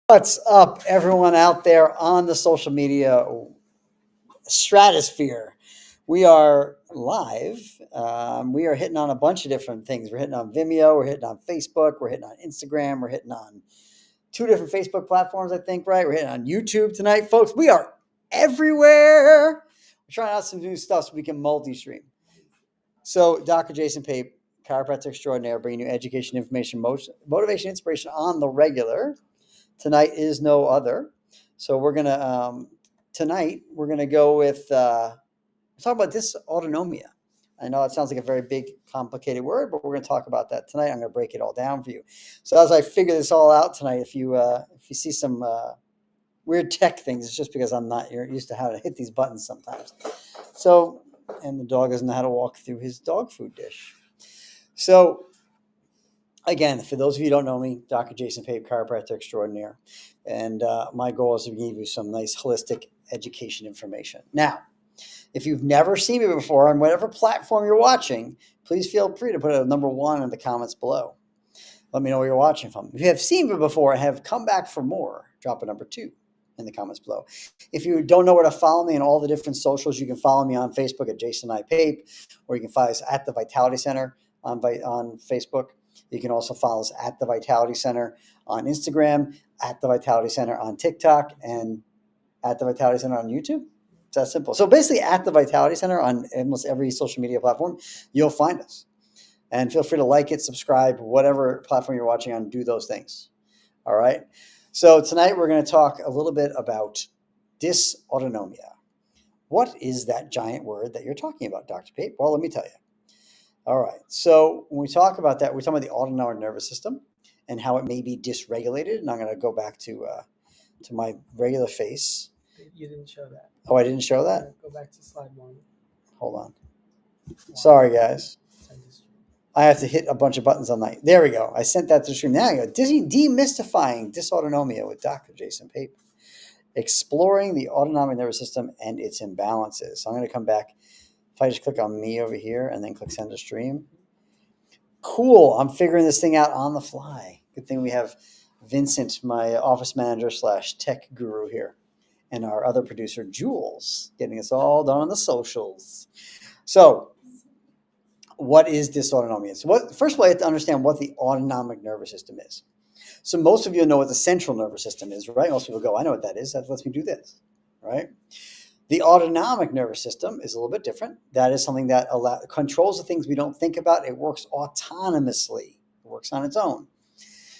What's up, everyone out there on the social media stratosphere? We are live. We are hitting on a bunch of different things. We're hitting on Vimeo. We're hitting on Facebook. We're hitting on Instagram. We're hitting on 2 different Facebook platforms, I think, right? We're hitting on YouTube tonight, folks. We are everywhere. We're trying out some new stuff so we can multi-stream. So, Dr. Jason Pape, chiropractor extraordinaire, bringing you education, information, motivation, inspiration on the regular. Tonight is no other. So we're gonna tonight we're gonna go with talk about dysautonomia. I know it sounds like a very big, complicated word, but we're gonna talk about that tonight. I'm gonna break it all down for you. So as I figure this all out tonight, if you see some weird tech things, it's just because I'm not used to how to hit these buttons sometimes. So, and the dog doesn't know how to walk through his dog food dish. So again, for those of you who don't know me, Dr. Jason Pape, chiropractor extraordinaire. And my goal is to give you some nice holistic education information. Now, if you've never seen me before on whatever platform you're watching, please feel free to put a number 1 in the comments below. Let me know where you're watching from. If you have seen me before and have come back for more, drop a number 2 in the comments below. If you don't know where to follow me on all the different socials, you can follow me on Facebook at Jason I Pape, or you can follow us at the Vitality Center on Facebook. You can also follow us at the Vitality Center on Instagram, at the Vitality Center on TikTok, and at the Vitality Center on YouTube. It's that simple. So basically, at the Vitality Center on almost every social media platform, you'll find us. And feel free to like it, subscribe, whatever platform you're watching on, do those things. All right. So tonight we're going to talk a little bit about dysautonomia. What is that giant word that you're talking about, Dr. Pape? Well, let me tell you. All right. So when we talk about that, we're talking about the autonomic nervous system and how it may be dysregulated. And I'm going to go back to my regular face. You didn't show that. Oh, I didn't show that? Go back to slide 1. Hold on. Sorry, guys. I have to hit a bunch of buttons on that. There we go. I sent that to the stream. Now you go. Demystifying Dysautonomia with Dr. Jason Pape. Exploring the autonomic nervous system and its imbalances. So I'm going to come back. If I just click on me over here and then click send to stream. Cool. I'm figuring this thing out on the fly. Good thing we have Vincent, my office manager / tech guru here, and our other producer, Jules, getting us all done on the socials. So what is dysautonomia? So first of all, you have to understand what the autonomic nervous system is. So most of you know what the central nervous system is, right? Most people go, I know what that is. That lets me do this, right? The autonomic nervous system is a little bit different. That is something that controls the things we don't think about. It works autonomously. It works on its own.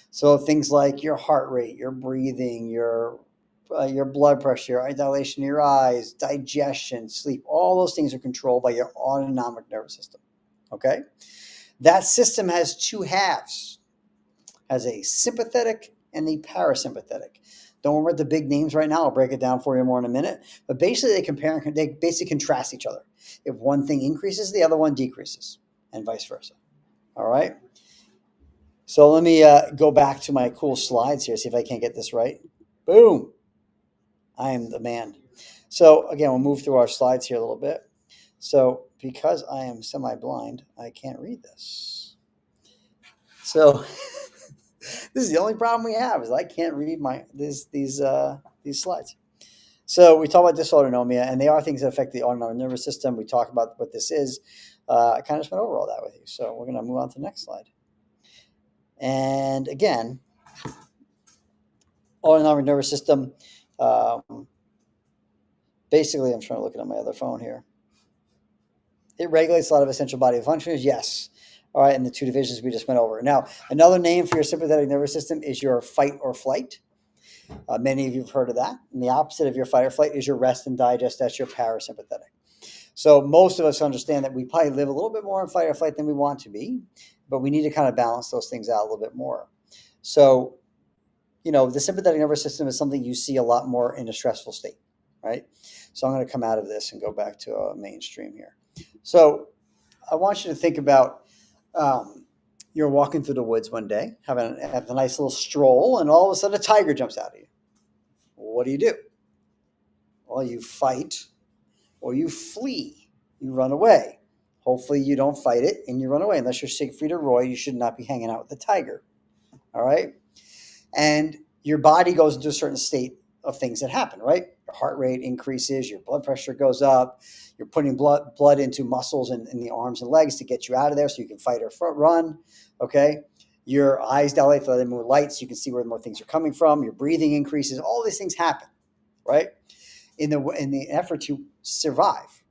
So things like your heart rate, your breathing, your blood pressure, your dilation of your eyes, digestion, sleep, all those things are controlled by your autonomic nervous system. Okay? That system has 2 halves. Has a sympathetic and a parasympathetic. Don't worry about the big names right now. I'll break it down for you more in a minute. But basically, they basically contrast each other. If one thing increases, the other one decreases, and vice versa. All right? So let me go back to my cool slides here, see if I can't get this right. Boom. I am the man. So again, we'll move through our slides here a little bit. So because I am semi-blind, I can't read this. So this is the only problem we have is I can't read these slides. So we talk about dysautonomia, and they are things that affect the autonomic nervous system. We talk about what this is. I kind of just went over all that with you. So we're going to move on to the next slide. And again, autonomic nervous system Basically, I'm trying to look at it on my other phone here. It regulates a lot of essential body functions. Yes. All right. And the two divisions we just went over. Now, another name for your sympathetic nervous system is your fight or flight. Many of you have heard of that. And the opposite of your fight or flight is your rest and digest. That's your parasympathetic. So most of us understand that we probably live a little bit more in fight or flight than we want to be, but we need to kind of balance those things out a little bit more. So, the sympathetic nervous system is something you see a lot more in a stressful state, right? So I'm going to come out of this and go back to a mainstream here. So I want you to think about you're walking through the woods one day, having a nice little stroll, and all of a sudden a tiger jumps out at you. What do? Well, you fight or you flee. You run away. Hopefully you don't fight it and you run away. Unless you're Siegfried or Roy, you should not be hanging out with the tiger. All right? And your body goes into a certain state of things that happen, right? Your heart rate increases, your blood pressure goes up, you're putting blood into muscles in the arms and legs to get you out of there so you can fight or run, okay? Your eyes dilate so they move light so you can see where more things are coming from. Your breathing increases. All these things happen, right? In the effort to survive,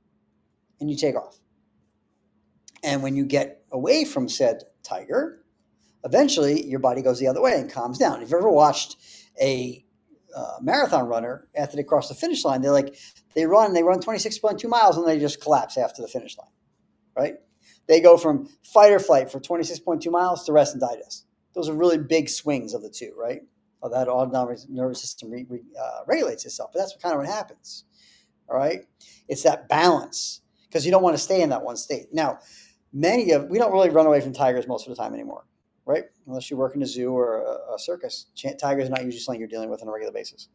and you take off. And when you get away from said tiger, eventually your body goes the other way and calms down. If you've ever watched a marathon runner after they cross the finish line, they run 26.2 miles and they just collapse after the finish line, right? They go from fight or flight for 26.2 miles to rest and digest. Those are really big swings of the two, right? That autonomic nervous system regulates itself, but that's what happens. All right, it's that balance because you don't want to stay in that one state. Now, we don't really run away from tigers most of the time anymore, right? Unless you work in a zoo or a circus, tigers are not usually something you're dealing with on a regular basis.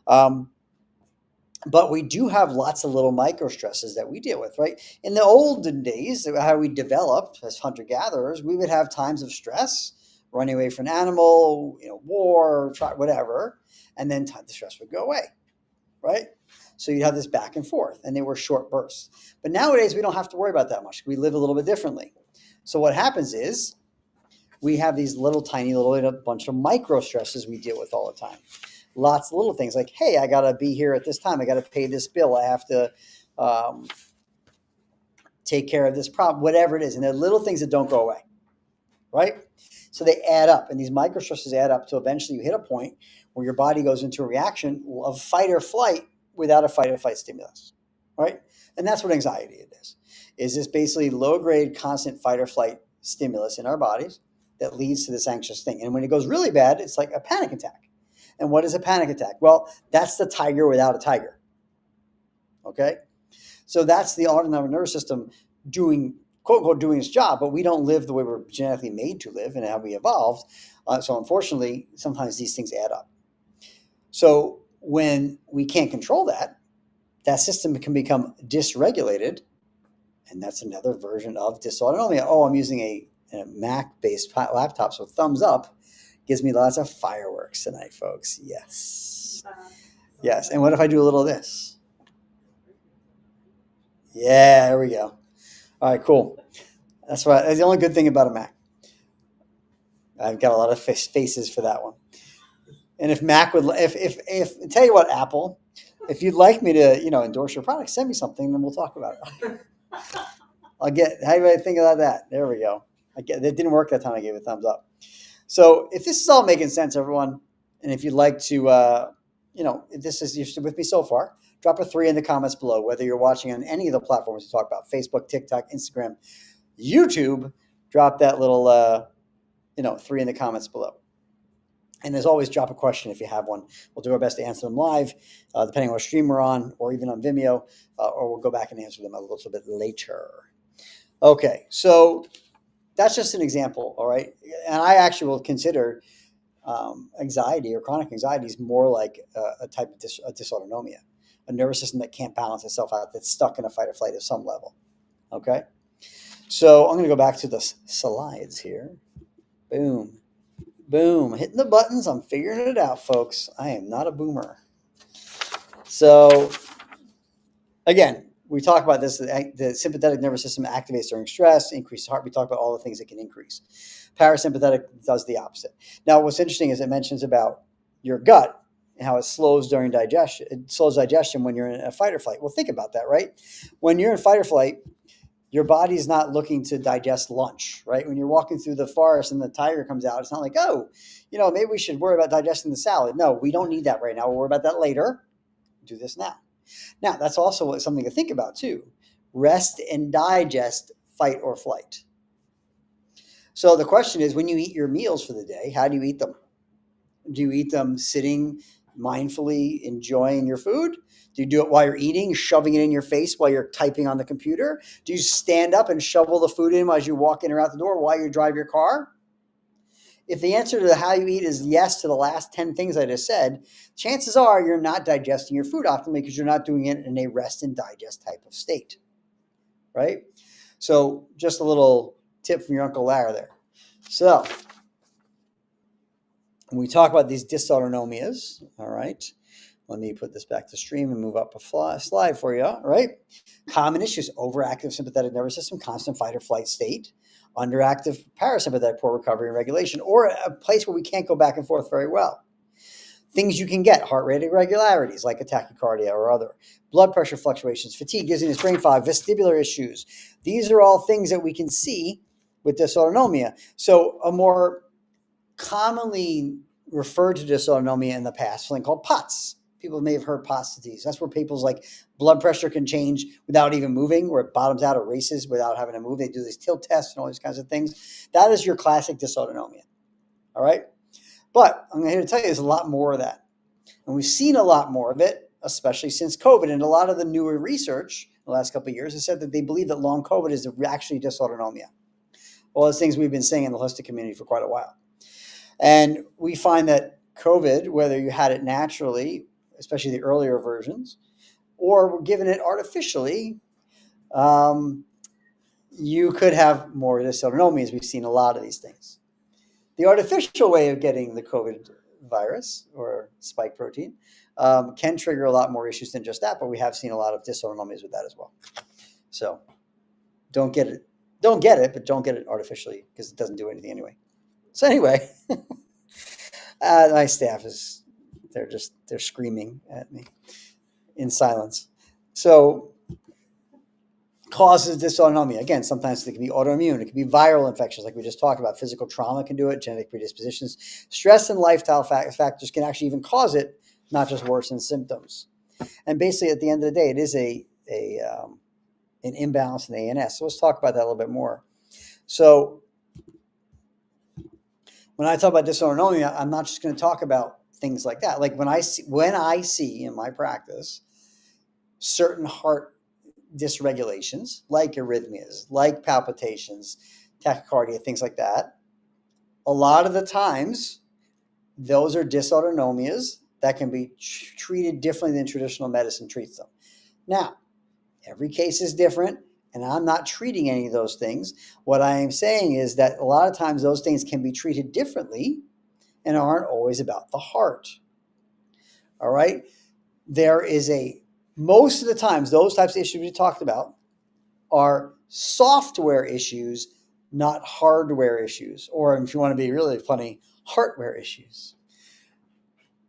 But we do have lots of little micro stresses that we deal with, right? In the olden days, how we developed as hunter-gatherers, we would have times of stress, running away from an animal, war, whatever, and then the stress would go away, right? So you'd have this back and forth, and they were short bursts. But nowadays, we don't have to worry about that much. We live a little bit differently. So what happens is we have these tiny bunch of micro stresses we deal with all the time. Lots of little things like, hey, I got to be here at this time. I got to pay this bill. I have to take care of this problem, whatever it is. And they're little things that don't go away, right? So they add up, and these micro stresses add up to eventually you hit a point where your body goes into a reaction of fight or flight without a fight or flight stimulus, right? And that's what anxiety is this basically low-grade, constant fight or flight stimulus in our bodies that leads to this anxious thing. And when it goes really bad, it's like a panic attack. And what is a panic attack? Well, that's the tiger without a tiger, okay? So that's the autonomic nervous system doing, quote unquote, doing its job, but we don't live the way we're genetically made to live and how we evolved. So unfortunately, sometimes these things add up. So when we can't control that system can become dysregulated, and that's another version of dysautonomia. Oh, I'm using a Mac-based laptop, so thumbs up gives me lots of fireworks tonight, folks. Yes. Yes. And what if I do a little of this? Yeah, there we go. All right, cool. That's the only good thing about a Mac. I've got a lot of faces for that one. And if Mac would, if tell you what, Apple, if you'd like me to, endorse your product, send me something, and we'll talk about it. How do you think about that? There we go. It didn't work that time. I gave a thumbs up. So if this is all making sense, everyone, and if you'd like to, if you're still with me so far, drop a 3 in the comments below, whether you're watching on any of the platforms we talk about, Facebook, TikTok, Instagram, YouTube, drop that little, 3 in the comments below. And as always, drop a question if you have one. We'll do our best to answer them live, depending on what stream we're on, or even on Vimeo, or we'll go back and answer them a little bit later. Okay, so that's just an example, all right? And I actually will consider anxiety or chronic anxiety is more like a type of dysautonomia, a nervous system that can't balance itself out, that's stuck in a fight or flight at some level, okay? So I'm going to go back to the slides here. Boom. Boom. Hitting the buttons. I'm figuring it out, folks. I am not a boomer. So, again, we talk about this. The sympathetic nervous system activates during stress, increases heart. We talk about all the things that can increase. Parasympathetic does the opposite. Now, what's interesting is it mentions about your gut and how it slows during digestion. It slows digestion when you're in a fight or flight. Well, think about that, right? When you're in fight or flight, your body's not looking to digest lunch, right? When you're walking through the forest and the tiger comes out, it's not like, oh, maybe we should worry about digesting the salad. No, we don't need that right now. We'll worry about that later. Do this now. Now, that's also something to think about too. Rest and digest, fight or flight. So the question is, when you eat your meals for the day, how do you eat them? Do you eat them sitting mindfully enjoying your food? Do you do it while you're eating, shoving it in your face while you're typing on the computer? Do you stand up and shovel the food in as you walk in or out the door while you drive your car? If the answer to how you eat is yes to the last 10 things I just said, chances are you're not digesting your food optimally because you're not doing it in a rest and digest type of state, right? So just a little tip from your Uncle Larry there. So when we talk about these dysautonomias, all right, let me put this back to stream and move up a slide for you, all right? Common issues: overactive sympathetic nervous system, constant fight or flight state, underactive parasympathetic, poor recovery and regulation, or a place where we can't go back and forth very well. Things you can get: heart rate irregularities like a tachycardia or other, blood pressure fluctuations, fatigue, dizziness, brain fog, vestibular issues. These are all things that we can see with dysautonomia. So a more commonly referred to dysautonomia in the past, something called POTS. People may have heard POTS disease. That's where people's blood pressure can change without even moving, where it bottoms out or races without having to move. They do these tilt tests and all these kinds of things. That is your classic dysautonomia. All right. But I'm here to tell you there's a lot more of that. And we've seen a lot more of it, especially since COVID. And a lot of the newer research in the last couple of years has said that they believe that long COVID is actually dysautonomia. All those things we've been saying in the holistic community for quite a while. And we find that COVID, whether you had it naturally, especially the earlier versions, or were given it artificially, you could have more dysautonomias. We've seen a lot of these things. The artificial way of getting the COVID virus or spike protein can trigger a lot more issues than just that, but we have seen a lot of dysautonomias with that as well. So don't get it, but don't get it artificially because it doesn't do anything anyway. So anyway, my staff they're screaming at me in silence. So causes dysautonomia. Again, sometimes it can be autoimmune. It can be viral infections like we just talked about. Physical trauma can do it. Genetic predispositions. Stress and lifestyle factors can actually even cause it, not just worsen symptoms. And basically, at the end of the day, it is an imbalance in the ANS. So let's talk about that a little bit more. So when I talk about dysautonomia, I'm not just going to talk about things like that. Like when I see in my practice certain heart dysregulations, like arrhythmias, like palpitations, tachycardia, things like that, a lot of the times those are dysautonomias that can be treated differently than traditional medicine treats them. Now, every case is different, and I'm not treating any of those things. What I am saying is that a lot of times those things can be treated differently and aren't always about the heart. All right? Most of the times, those types of issues we talked about are software issues, not hardware issues, or if you want to be really funny, hardware issues.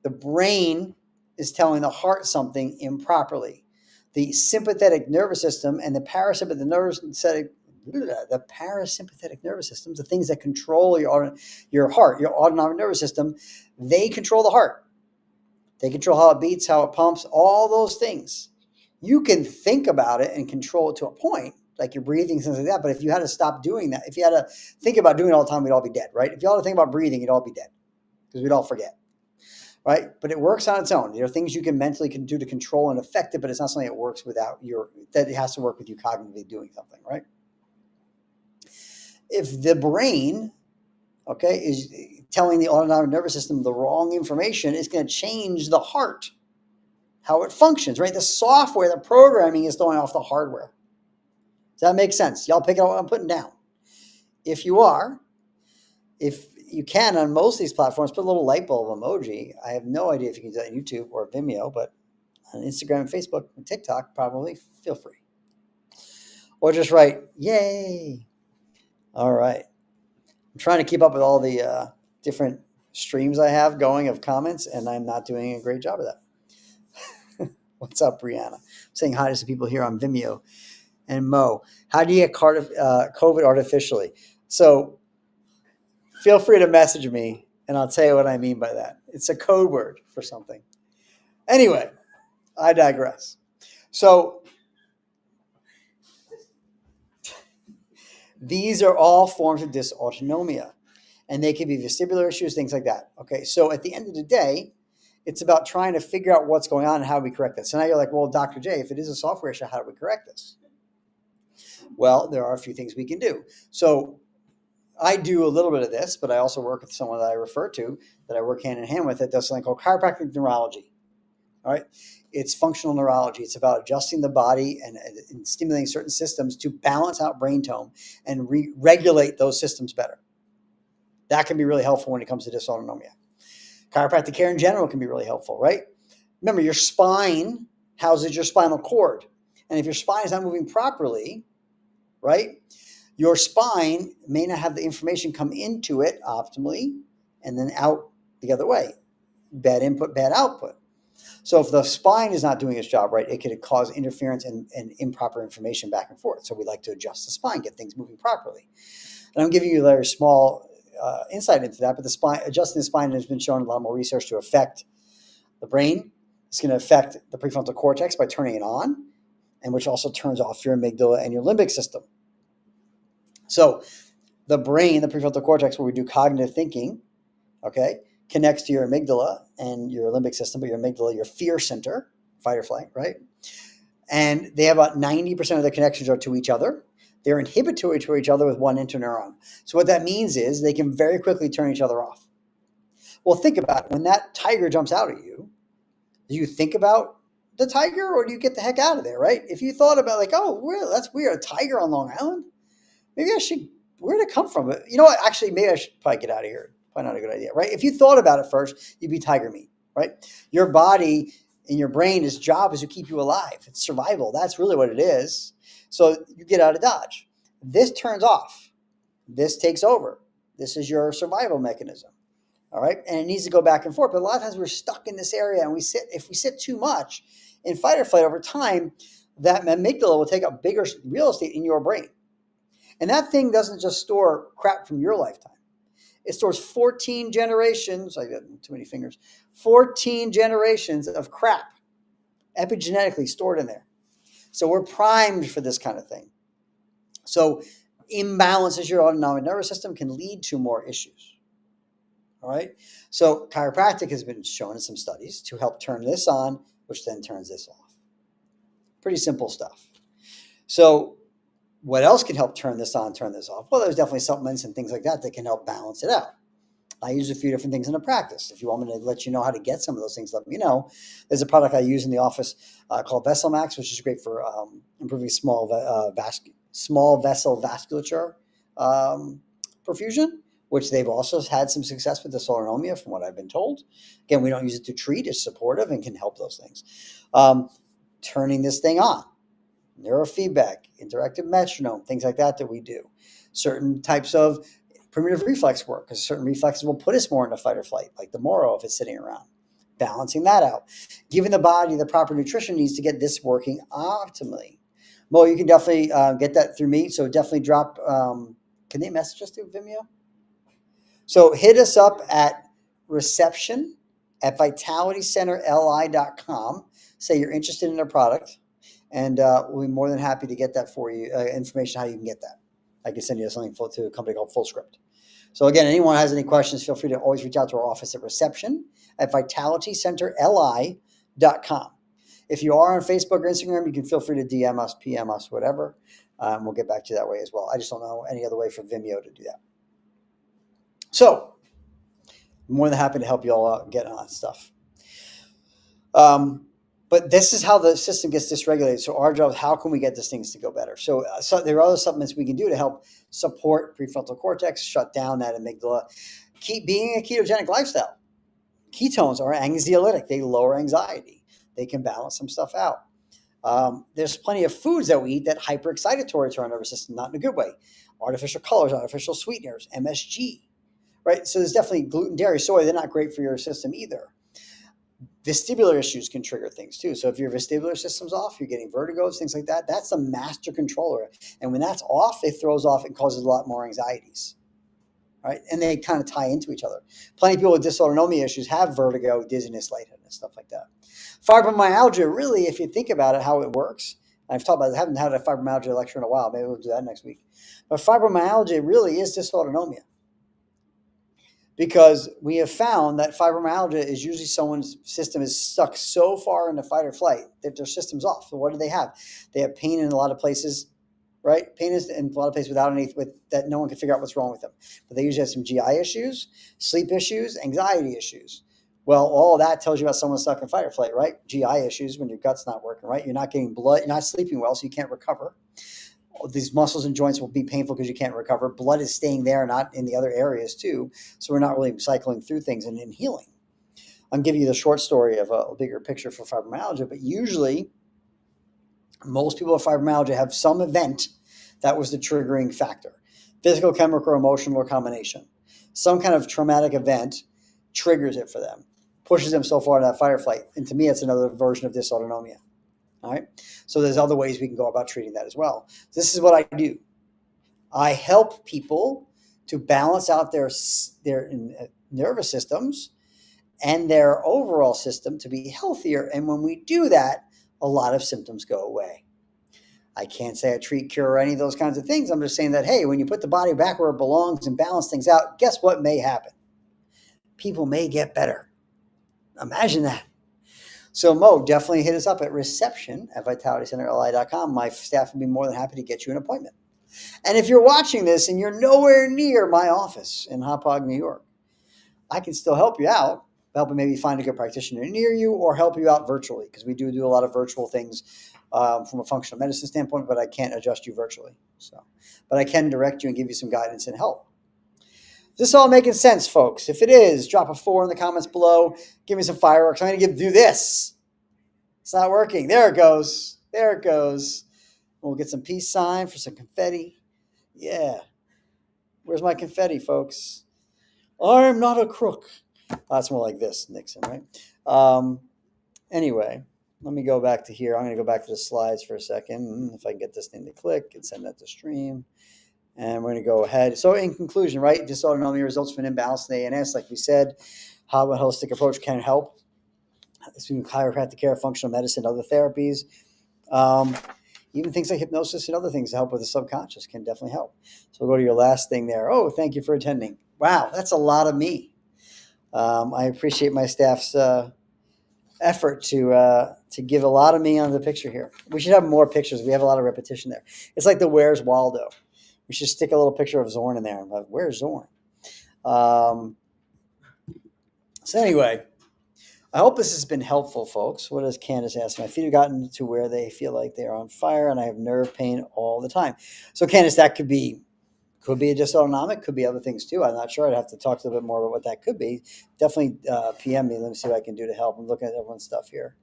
The brain is telling the heart something improperly. The sympathetic nervous system and the parasympathetic nervous systems, the things that control your heart, your autonomic nervous system, they control the heart. They control how it beats, how it pumps, all those things. You can think about it and control it to a point, like your breathing, things like that. But if you had to stop doing that, if you had to think about doing it all the time, we'd all be dead, right? If you had to think about breathing, you'd all be dead because we'd all forget. Right? But it works on its own. There are things you can mentally do to control and affect it, but it's not something that works that it has to work with you cognitively doing something, right? If the brain, is telling the autonomic nervous system the wrong information, it's going to change the heart, how it functions, right? The software, the programming is throwing off the hardware. Does that make sense? Y'all pick up what I'm putting down. If you can, on most of these platforms, put a little light bulb emoji. I have no idea if you can do that on YouTube or Vimeo, but on Instagram and Facebook and TikTok, probably feel free. Or just write, yay. All right. I'm trying to keep up with all the different streams I have going of comments, and I'm not doing a great job of that. What's up, Brianna? I'm saying hi to some people here on Vimeo. And Mo, how do you get COVID artificially? So feel free to message me, and I'll tell you what I mean by that. It's a code word for something. Anyway, I digress. So these are all forms of dysautonomia, and they can be vestibular issues, things like that. Okay, so at the end of the day, it's about trying to figure out what's going on and how we correct this. So now you're like, well, Dr. J, if it is a software issue, how do we correct this? Well, there are a few things we can do. So I do a little bit of this, but I also work with someone that I refer to, that I work hand in hand with, that does something called chiropractic neurology. All right. It's functional neurology. It's about adjusting the body and stimulating certain systems to balance out brain tone and regulate those systems better. That can be really helpful when it comes to dysautonomia. Chiropractic care in general can be really helpful, right? Remember, your spine houses your spinal cord. And if your spine is not moving properly, right, your spine may not have the information come into it optimally and then out the other way. Bad input, bad output. So if the spine is not doing its job right, it could cause interference and improper information back and forth. So we like to adjust the spine, get things moving properly. And I'm giving you a very small insight into that, but adjusting the spine has been shown in a lot more research to affect the brain. It's going to affect the prefrontal cortex by turning it on, and which also turns off your amygdala and your limbic system. So the brain, the prefrontal cortex, where we do cognitive thinking, okay, connects to your amygdala and your limbic system, but your amygdala, your fear center, fight or flight, right? And they have about 90% of the connections are to each other. They're inhibitory to each other with one interneuron. So what that means is they can very quickly turn each other off. Well, think about it. When that tiger jumps out at you, do you think about the tiger, or do you get the heck out of there, right? If you thought about like, oh, that's weird, a tiger on Long Island, maybe where did it come from? You know what? Actually, maybe I should probably get out of here. Probably not a good idea, right? If you thought about it first, you'd be tiger meat, right? Your body and your brain, its job is to keep you alive. It's survival. That's really what it is. So you get out of Dodge. This turns off. This takes over. This is your survival mechanism. All right. And it needs to go back and forth. But a lot of times we're stuck in this area, and if we sit too much in fight or flight over time, that amygdala will take up bigger real estate in your brain. And that thing doesn't just store crap from your lifetime. It stores 14 generations. I got too many fingers. 14 generations of crap epigenetically stored in there. So we're primed for this kind of thing. So imbalances your autonomic nervous system can lead to more issues. All right. So chiropractic has been shown in some studies to help turn this on, which then turns this off. Pretty simple stuff. So what else can help turn this on, turn this off? Well, there's definitely supplements and things like that that can help balance it out. I use a few different things in the practice. If you want me to let you know how to get some of those things, let me know. There's a product I use in the office called Vessel Max, which is great for improving small vessel vasculature perfusion, which they've also had some success with dysautonomia, from what I've been told. Again, we don't use it to treat. It's supportive and can help those things. Turning this thing on. Neurofeedback, interactive metronome, things like that we do. Certain types of primitive reflex work, because certain reflexes will put us more into fight or flight, like the Moro if it's sitting around. Balancing that out. Giving the body the proper nutrition needs to get this working optimally. Mo, you can definitely get that through me, so definitely drop, can they message us through Vimeo? So hit us up at reception@vitalitycenterli.com. Say you're interested in our product, and we'll be more than happy to get that for you, information how you can get that. I can send you something to a company called Full Script. So again, anyone has any questions, feel free to always reach out to our office at reception@vitalitycenterli.com. If you are on Facebook or Instagram, you can feel free to DM us, PM us, whatever. We'll get back to you that way as well. I just don't know any other way for Vimeo to do that. So I'm more than happy to help you all out get on that stuff. But this is how the system gets dysregulated. So our job is, how can we get these things to go better? So there are other supplements we can do to help support prefrontal cortex, shut down that amygdala. Keep being a ketogenic lifestyle. Ketones are anxiolytic. They lower anxiety. They can balance some stuff out. There's plenty of foods that we eat that hyperexcitatory to our nervous system, not in a good way. Artificial colors, artificial sweeteners, MSG, right? So there's definitely gluten, dairy, soy. They're not great for your system either. Vestibular issues can trigger things too. So if your vestibular system's off, you're getting vertigos, things like that. That's a master controller. And when that's off, it throws off and causes a lot more anxieties, right? And they kind of tie into each other. Plenty of people with dysautonomia issues have vertigo, dizziness, lightheadedness, stuff like that. Fibromyalgia, really, if you think about it, how it works, I've talked about it, I haven't had a fibromyalgia lecture in a while. Maybe we'll do that next week. But fibromyalgia really is dysautonomia, because we have found that fibromyalgia is usually someone's system is stuck so far into fight or flight that their system's off. So what do? They have pain in a lot of places, right? Pain is in a lot of places without any, with that no one can figure out what's wrong with them. But they usually have some GI issues, sleep issues, anxiety issues. Well, all of that tells you about someone stuck in fight or flight, right? GI issues when your gut's not working right. You're not getting blood. You're not sleeping well, so you can't recover. These muscles and joints will be painful because you can't recover. Blood is staying there, not in the other areas too. So we're not really cycling through things and in healing. I'm giving you the short story of a bigger picture for fibromyalgia, but usually most people with fibromyalgia have some event that was the triggering factor. Physical, chemical, or emotional, or combination. Some kind of traumatic event triggers it for them, pushes them so far into that fight or flight. And to me, it's another version of dysautonomia. All right. So there's other ways we can go about treating that as well. This is what I do. I help people to balance out their nervous systems and their overall system to be healthier. And when we do that, a lot of symptoms go away. I can't say I treat, cure, or any of those kinds of things. I'm just saying that, hey, when you put the body back where it belongs and balance things out, guess what may happen? People may get better. Imagine that. So Mo, definitely hit us up at reception@vitalitycenterli.com. My staff would be more than happy to get you an appointment. And if you're watching this and you're nowhere near my office in Hauppauge, New York, I can still help you out, help you maybe find a good practitioner near you, or help you out virtually, because we do a lot of virtual things from a functional medicine standpoint, but I can't adjust you virtually. But I can direct you and give you some guidance and help. Is this all making sense, folks? If it is, drop a 4 in the comments below. Give me some fireworks. I'm going to do this. It's not working. There it goes. There it goes. We'll get some peace sign for some confetti. Yeah. Where's my confetti, folks? I'm not a crook. That's more like this, Nixon, right? Anyway, let me go back to here. I'm going to go back to the slides for a second. If I can get this thing to click and send that to stream. And we're going to go ahead. So in conclusion, right, dysautonomia results from an imbalance in the ANS. Like we said, how a holistic approach can help. This being chiropractic care, functional medicine, other therapies. Even things like hypnosis and other things to help with the subconscious can definitely help. So we'll go to your last thing there. Oh, thank you for attending. Wow, that's a lot of me. I appreciate my staff's effort to give a lot of me on the picture here. We should have more pictures. We have a lot of repetition there. It's like the Where's Waldo. We should stick a little picture of Zorn in there. I'm like, where's Zorn? So anyway, I hope this has been helpful, folks. What does Candace ask? My feet have gotten to where they feel like they are on fire, and I have nerve pain all the time. So Candace, that could be a dysautonomic, could be other things too. I'm not sure. I'd have to talk a little bit more about what that could be. Definitely PM me. Let me see what I can do to help. I'm looking at everyone's stuff here.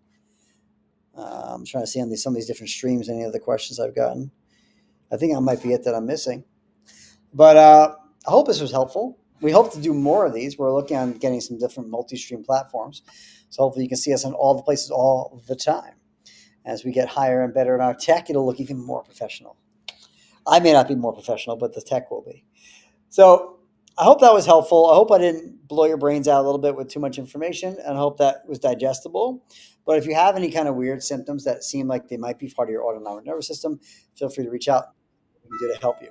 I'm trying to see on some of these different streams any other questions I've gotten. I think I might be it that I'm missing. But I hope this was helpful. We hope to do more of these. We're looking on getting some different multi-stream platforms. So hopefully you can see us in all the places all the time. As we get higher and better in our tech, it'll look even more professional. I may not be more professional, but the tech will be. So I hope that was helpful. I hope I didn't blow your brains out a little bit with too much information, and I hope that was digestible. But if you have any kind of weird symptoms that seem like they might be part of your autonomic nervous system, feel free to reach out. We can do to help you.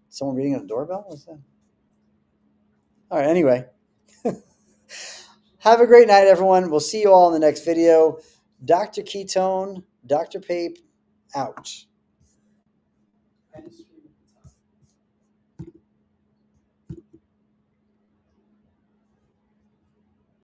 Someone reading on the doorbell? What's that? All right, anyway. Have a great night, everyone. We'll see you all in the next video. Dr. Ketone, Dr. Pape, out.